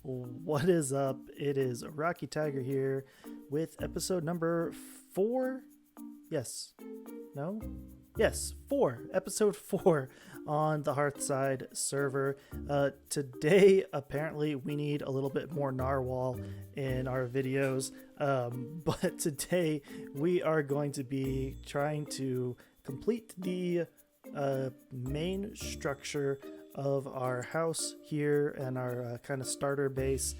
What is up? It is Rocky Tiger here with episode number 4. Yes. No? Yes, 4. Episode 4 on the HearthSide server. Today, apparently, we need a little bit more narwhal in our videos. But today, we are going to be trying to complete the main structure of our house here and our kind of starter base.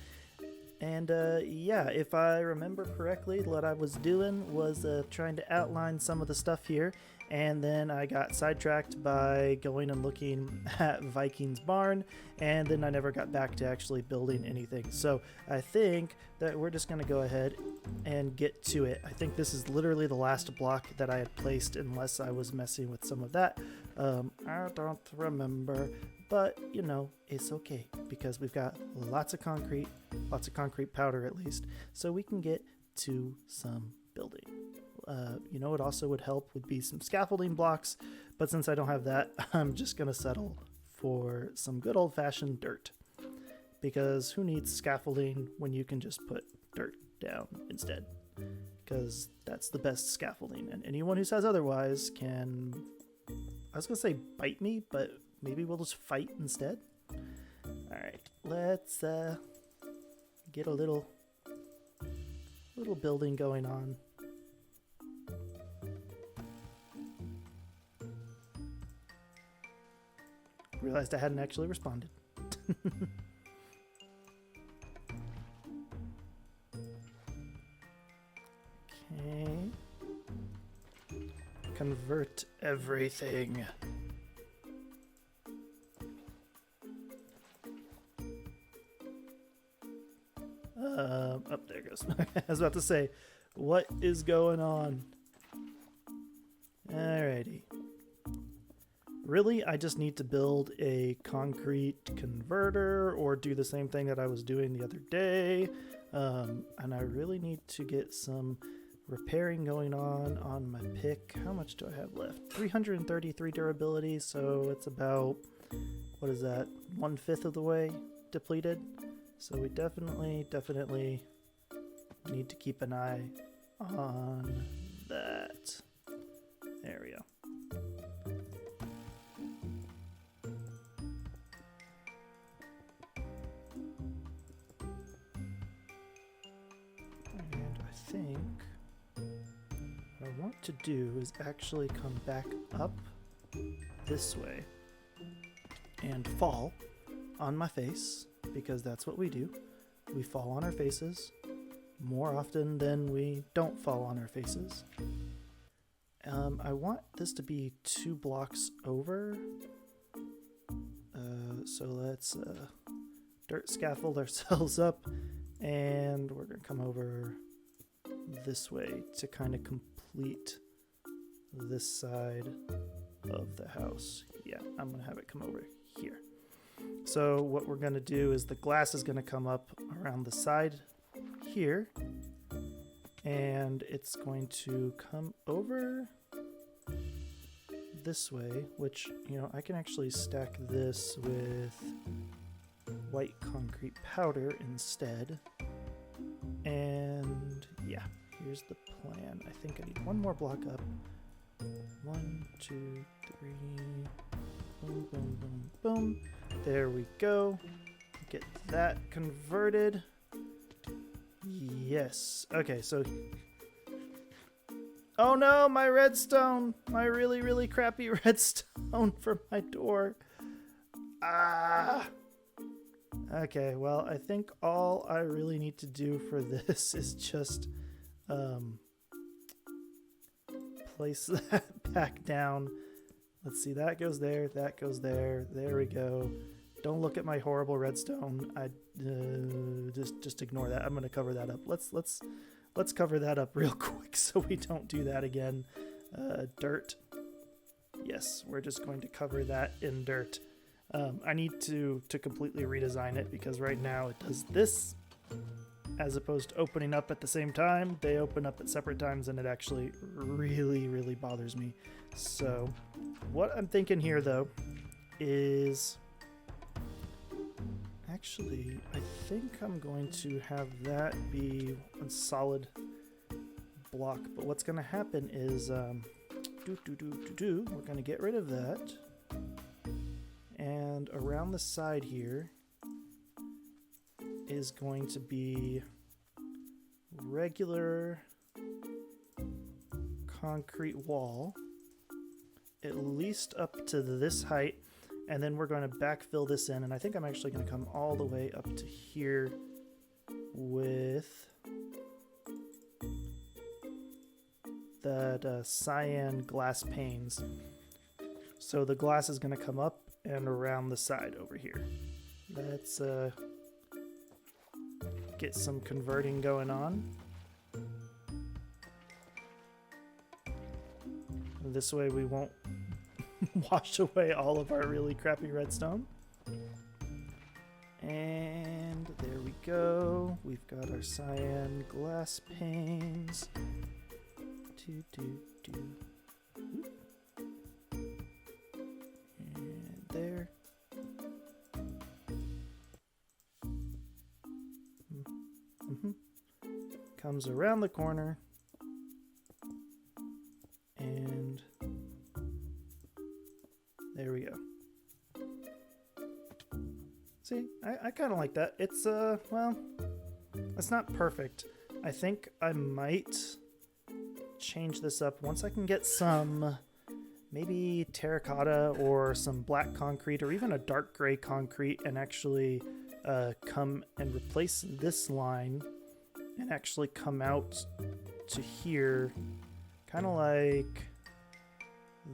And yeah, if I remember correctly, what I was doing was trying to outline some of the stuff here, and then I got sidetracked by going and looking at Viking's barn, and then I never got back to actually building anything. So I think that we're just going to go ahead and get to it. I think this is literally the last block that I had placed, unless I was messing with some of that. I don't remember, but you know, it's okay because we've got lots of concrete powder at least, so we can get to some building. You know, it also would help would be some scaffolding blocks, but since I don't have that, I'm just gonna settle for some good old-fashioned dirt, because who needs scaffolding when you can just put dirt down instead? Because that's the best scaffolding, and anyone who says otherwise can, I was gonna say bite me, but maybe we'll just fight instead. All right, let's get a little building going on. Realized I hadn't actually responded. Okay. Convert everything. There it goes. I was about to say, what is going on? Alrighty. Really, I just need to build a concrete converter or do the same thing that I was doing the other day. And I really need to get some repairing going on my pick. How much do I have left? 333 durability, so it's about, what is that, 1/5 of the way depleted. So we definitely need to keep an eye on that. There we go. And I think what I want to do is actually come back up this way and fall on my face, because that's what we do. We fall on our faces more often than we don't fall on our faces. I want this to be 2 blocks over. So let's dirt scaffold ourselves up, and we're gonna come over this way to kind of complete this side of the house. Yeah, I'm gonna have it come over here. So what we're going to do is the glass is going to come up around the side here, and it's going to come over this way, which, you know, I can actually stack this with white concrete powder instead. And yeah, here's the plan. I think I need 1 more block up. 1, 2, 3. Boom, boom, boom, boom. There we go. Get that converted. Yes. Okay, so... Oh no, my redstone! My really, really crappy redstone for my door. Ah! Okay, well, I think all I really need to do for this is just place that back down. Let's see, that goes there, that goes there. There we go. Don't look at my horrible redstone. I just ignore that. I'm gonna cover that up. Let's cover that up real quick so we don't do that again. Dirt. Yes, we're just going to cover that in dirt. I need to completely redesign it, because right now it does this as opposed to opening up at the same time. They open up at separate times, and it actually really, really bothers me. So what I'm thinking here, though, is Actually, I think I'm going to have that be a solid block. But what's going to happen is, we're going to get rid of that. And around the side here is going to be regular concrete wall, at least up to this height, and then we're going to backfill this in, and I think I'm actually going to come all the way up to here with that cyan glass panes. So the glass is going to come up and around the side over here. Let's get some converting going on. This way we won't wash away all of our really crappy redstone. And there we go. We've got our cyan glass panes. And there. Comes around the corner. And there we go. See, I kind of like that. It's, well, it's not perfect. I think I might change this up once I can get some maybe terracotta or some black concrete or even a dark gray concrete and actually come and replace this line and actually come out to here, kind of like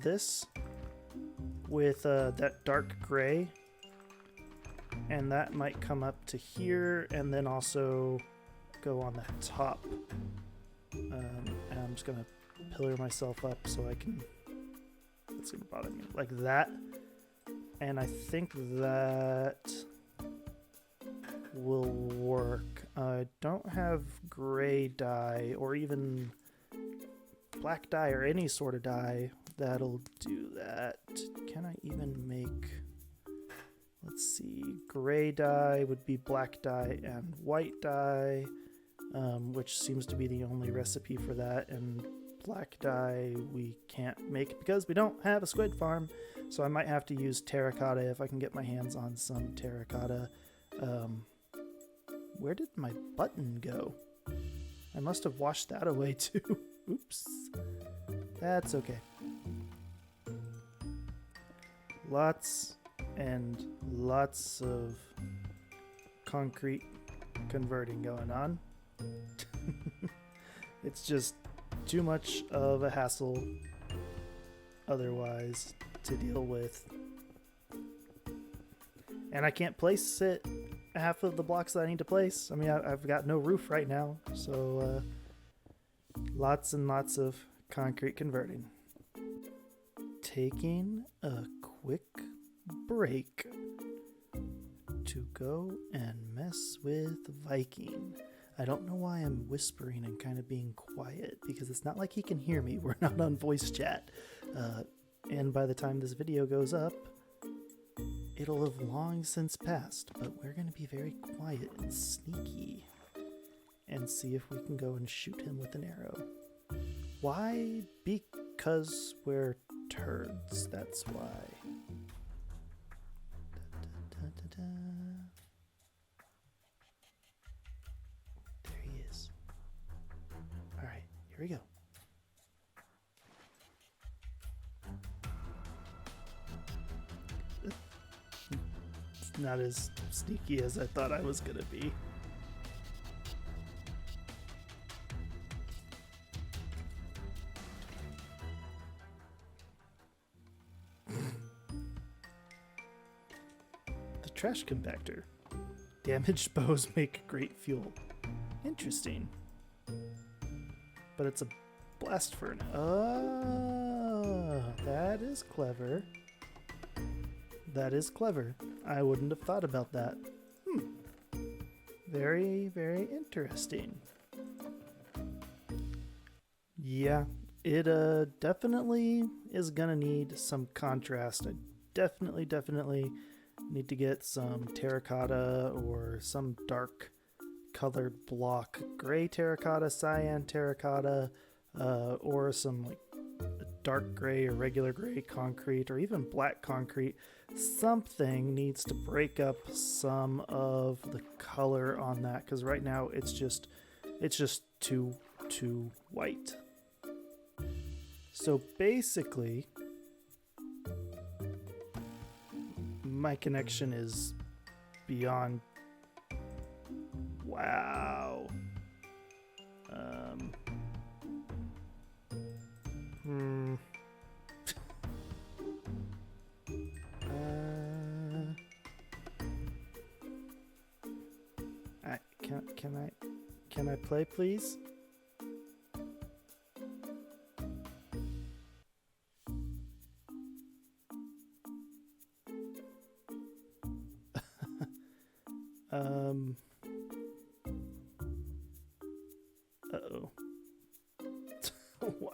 this with that dark gray, and that might come up to here and then also go on the top. And I'm just gonna pillar myself up so I can, it's gonna bother me, like that. And I think that will work. I don't have gray dye or even black dye or any sort of dye that'll do that. Can I even make, let's see, gray dye would be black dye and white dye, which seems to be the only recipe for that, and black dye we can't make because we don't have a squid farm, so I might have to use terracotta if I can get my hands on some terracotta. Where did my button go? I must have washed that away too. Oops. That's okay. Lots and lots of concrete converting going on. It's just too much of a hassle otherwise to deal with. And I can't place it half of the blocks that I need to place. I mean, I've got no roof right now, so lots and lots of concrete converting. Taking a quick break to go and mess with Viking. I don't know why I'm whispering and kind of being quiet, because it's not like he can hear me. We're not on voice chat. And by the time this video goes up, it'll have long since passed, but we're going to be very quiet and sneaky and see if we can go and shoot him with an arrow. Why? Because we're turds, that's why. There he is. Alright, here we go. It's not as sneaky as I thought I was gonna be. Trash compactor. Damaged bows make great fuel. Interesting. But it's a blast furnace. Oh, that is clever. That is clever. I wouldn't have thought about that. Very, very interesting. Yeah, it definitely is gonna need some contrast. I definitely Need to get some terracotta or some dark colored block, gray terracotta, cyan terracotta, or some like dark gray or regular gray concrete, or even black concrete. Something needs to break up some of the color on that, because right now it's just too white. So basically, my connection is beyond wow. Can I play, please? Uh-oh.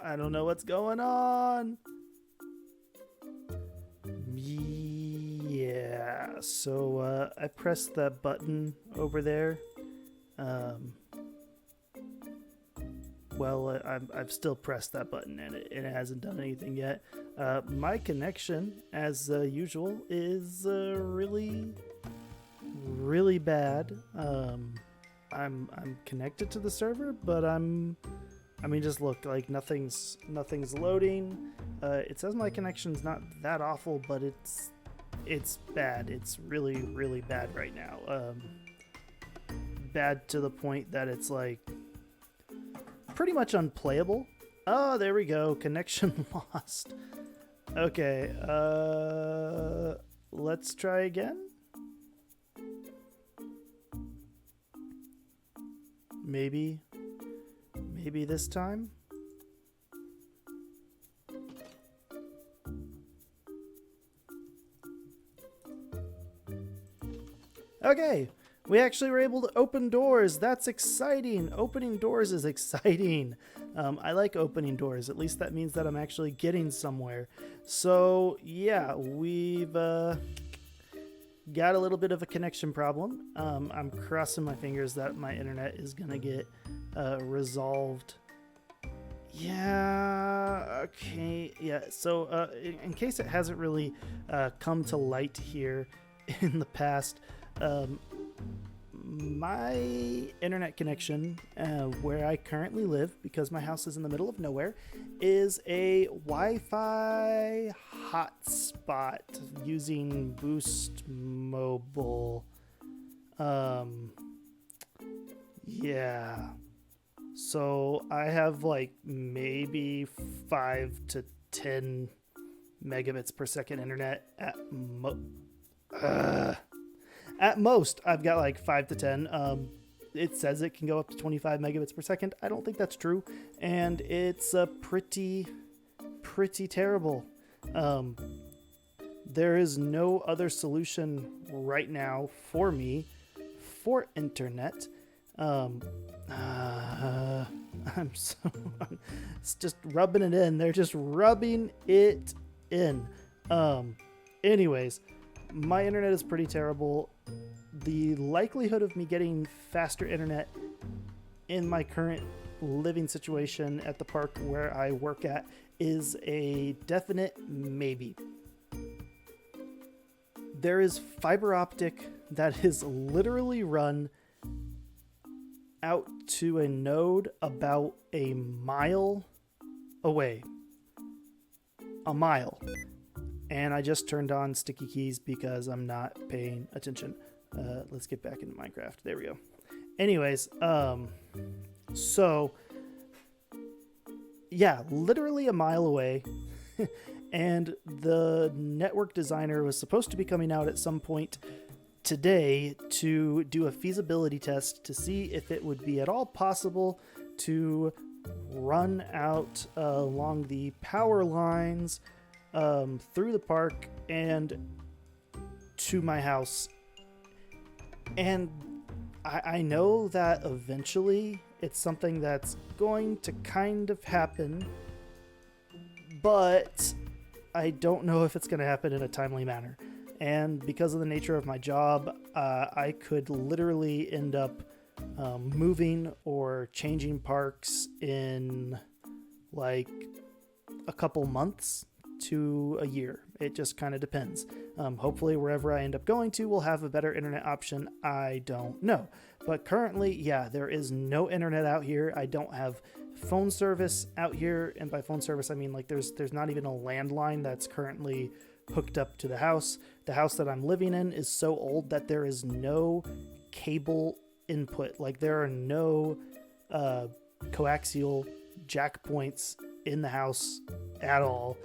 I don't know what's going on. Yeah, so I pressed that button over there. Well, I've still pressed that button and it hasn't done anything yet. My connection, as usual, is really bad. I'm connected to the server, but I mean, just look, like nothing's loading. It says my connection's not that awful, but it's bad. It's really bad right now. Bad to the point that it's like pretty much unplayable. Oh, there we go. Connection lost. Okay, let's try again. Maybe this time. Okay, we actually were able to open doors. That's exciting. Opening doors is exciting. I like opening doors. At least that means that I'm actually getting somewhere. So yeah, we've got a little bit of a connection problem. I'm crossing my fingers that my internet is gonna get resolved. Yeah, okay, yeah. So in case it hasn't really come to light here in the past, my internet connection where I currently live, because my house is in the middle of nowhere, is a Wi-Fi hotspot using Boost Mobile. Yeah. So I have like maybe 5 to 10 megabits per second internet at most. I've got like 5 to 10. It says it can go up to 25 megabits per second. I don't think that's true, and it's pretty terrible. There is no other solution right now for me for internet. It's just rubbing it in. They're just rubbing it in. Anyways, my internet is pretty terrible. The likelihood of me getting faster internet in my current living situation at the park where I work at is a definite maybe. There is fiber optic that is literally run out to a node about a mile away. A mile. And I just turned on sticky keys because I'm not paying attention. Let's get back into Minecraft. There we go. Anyways, so yeah, literally a mile away. And the network designer was supposed to be coming out at some point today to do a feasibility test to see if it would be at all possible to run out along the power lines through the park and to my house. And I know that eventually it's something that's going to kind of happen, but I don't know if it's going to happen in a timely manner. And because of the nature of my job, I could literally end up moving or changing parks in like a couple months to a year. It just kind of depends. Hopefully wherever I end up going to will have a better internet option. I don't know. But currently, yeah, there is no internet out here. I don't have phone service out here. And by phone service, I mean like there's not even a landline that's currently hooked up to the house. The house that I'm living in is so old that there is no cable input. Like there are no coaxial jack points in the house at all.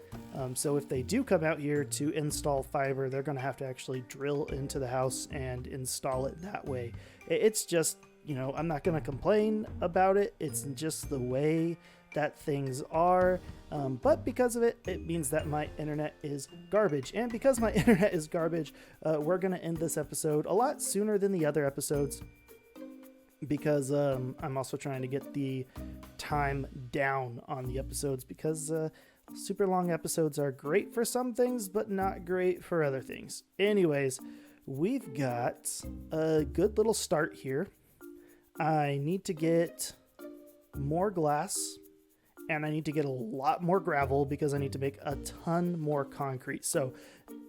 So if they do come out here to install fiber, they're going to have to actually drill into the house and install it that way. It's just, you know, I'm not going to complain about it. It's just the way that things are. But because of it, it means that my internet is garbage. And because my internet is garbage, we're going to end this episode a lot sooner than the other episodes, because I'm also trying to get the time down on the episodes, because super long episodes are great for some things, but not great for other things. Anyways, we've got a good little start here. I need to get more glass, and I need to get a lot more gravel because I need to make a ton more concrete. So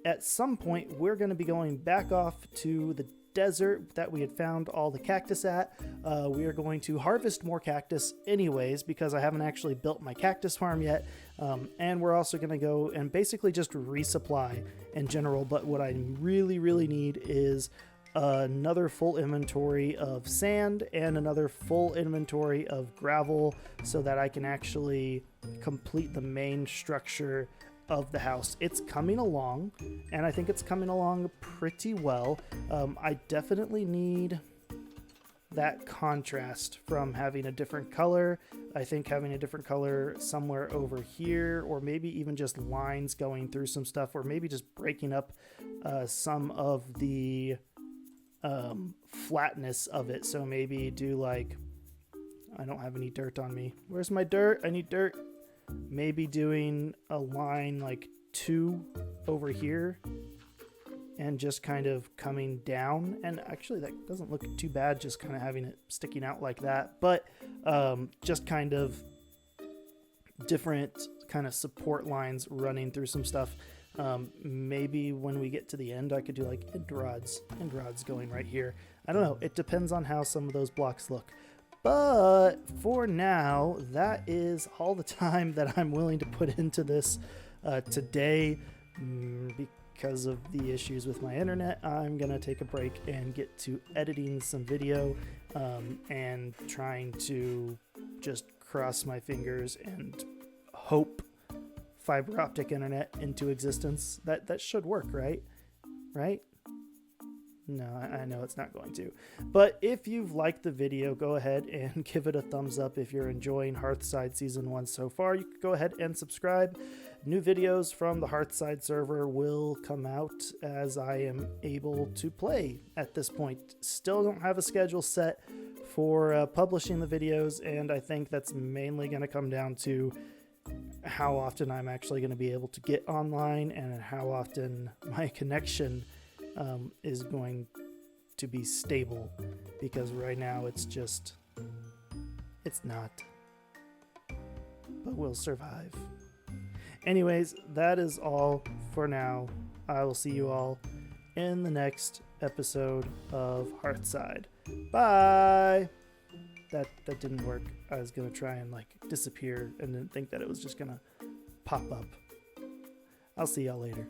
at some point, we're going to be going back off to the desert that we had found all the cactus at. We are going to harvest more cactus anyways, because I haven't actually built my cactus farm yet. And we're also going to go and basically just resupply in general. But what I really, really need is another full inventory of sand and another full inventory of gravel, so that I can actually complete the main structure of the house. It's coming along, and I think it's coming along pretty well. I definitely need that contrast from having a different color. I think having a different color somewhere over here, or maybe even just lines going through some stuff, or maybe just breaking up some of the flatness of it. So maybe do like, I don't have any dirt on me. Where's my dirt? I need dirt. Maybe doing a line like 2 over here and just kind of coming down. And actually that doesn't look too bad, just kind of having it sticking out like that. But just kind of different kind of support lines running through some stuff. Maybe when we get to the end, I could do like end rods going right here. I don't know. It depends on how some of those blocks look. But for now, that is all the time that I'm willing to put into this today. Because of the issues with my internet, I'm going to take a break and get to editing some video and trying to just cross my fingers and hope fiber optic internet into existence. That should work, right? Right? No, I know it's not going to. But if you've liked the video, go ahead and give it a thumbs up. If you're enjoying HearthSide Season 1 so far, you can go ahead and subscribe. New videos from the HearthSide server will come out as I am able to play at this point. Still don't have a schedule set for publishing the videos, and I think that's mainly going to come down to how often I'm actually going to be able to get online and how often my connection is going to be stable, because right now it's not, but we'll survive. Anyways, that is all for now. I will see you all in the next episode of HearthSide. Bye. That didn't work. I was gonna try and like disappear and then think that it was just gonna pop up. I'll see y'all later.